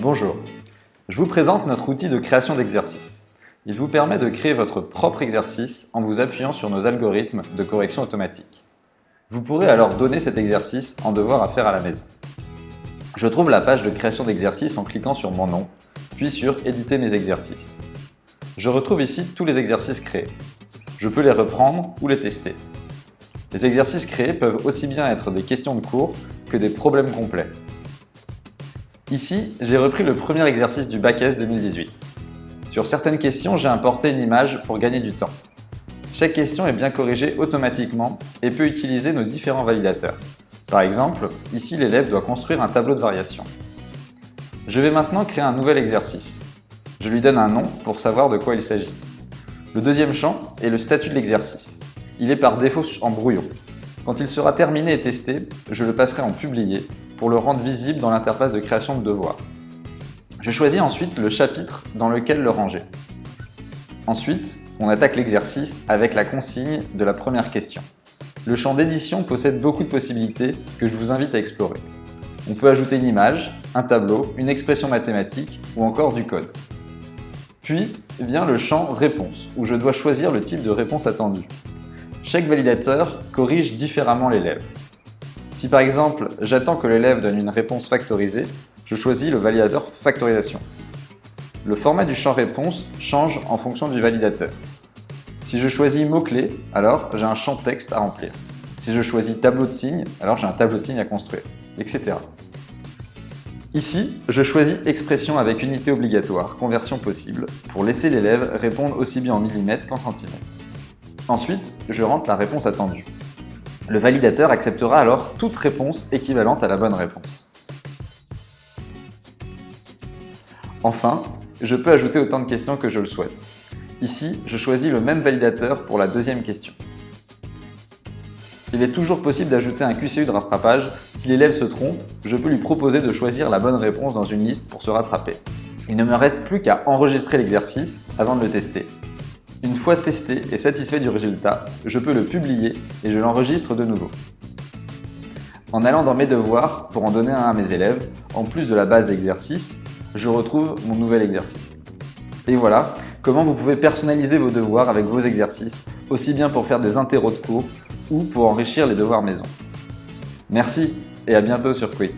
Bonjour, je vous présente notre outil de création d'exercices. Il vous permet de créer votre propre exercice en vous appuyant sur nos algorithmes de correction automatique. Vous pourrez alors donner cet exercice en devoir à faire à la maison. Je trouve la page de création d'exercices en cliquant sur mon nom, puis sur « Éditer mes exercices ». Je retrouve ici tous les exercices créés. Je peux les reprendre ou les tester. Les exercices créés peuvent aussi bien être des questions de cours que des problèmes complets. Ici, j'ai repris le premier exercice du Bac S 2018. Sur certaines questions, j'ai importé une image pour gagner du temps. Chaque question est bien corrigée automatiquement et peut utiliser nos différents validateurs. Par exemple, ici l'élève doit construire un tableau de variation. Je vais maintenant créer un nouvel exercice. Je lui donne un nom pour savoir de quoi il s'agit. Le deuxième champ est le statut de l'exercice. Il est par défaut en brouillon. Quand il sera terminé et testé, je le passerai en publié pour le rendre visible dans l'interface de création de devoirs. Je choisis ensuite le chapitre dans lequel le ranger. Ensuite, on attaque l'exercice avec la consigne de la première question. Le champ d'édition possède beaucoup de possibilités que je vous invite à explorer. On peut ajouter une image, un tableau, une expression mathématique ou encore du code. Puis vient le champ réponse, où je dois choisir le type de réponse attendue. Chaque validateur corrige différemment l'élève. Si par exemple, j'attends que l'élève donne une réponse factorisée, je choisis le validateur factorisation. Le format du champ réponse change en fonction du validateur. Si je choisis mots-clés, alors j'ai un champ texte à remplir. Si je choisis tableau de signes, alors j'ai un tableau de signes à construire, etc. Ici, je choisis expression avec unité obligatoire, conversion possible, pour laisser l'élève répondre aussi bien en millimètres qu'en centimètres. Ensuite, je rentre la réponse attendue. Le validateur acceptera alors toute réponse équivalente à la bonne réponse. Enfin, je peux ajouter autant de questions que je le souhaite. Ici, je choisis le même validateur pour la deuxième question. Il est toujours possible d'ajouter un QCU de rattrapage. Si l'élève se trompe, je peux lui proposer de choisir la bonne réponse dans une liste pour se rattraper. Il ne me reste plus qu'à enregistrer l'exercice avant de le tester. Une fois testé et satisfait du résultat, je peux le publier et je l'enregistre de nouveau. En allant dans mes devoirs pour en donner un à mes élèves, en plus de la base d'exercices, je retrouve mon nouvel exercice. Et voilà comment vous pouvez personnaliser vos devoirs avec vos exercices, aussi bien pour faire des interros de cours ou pour enrichir les devoirs maison. Merci et à bientôt sur Quick.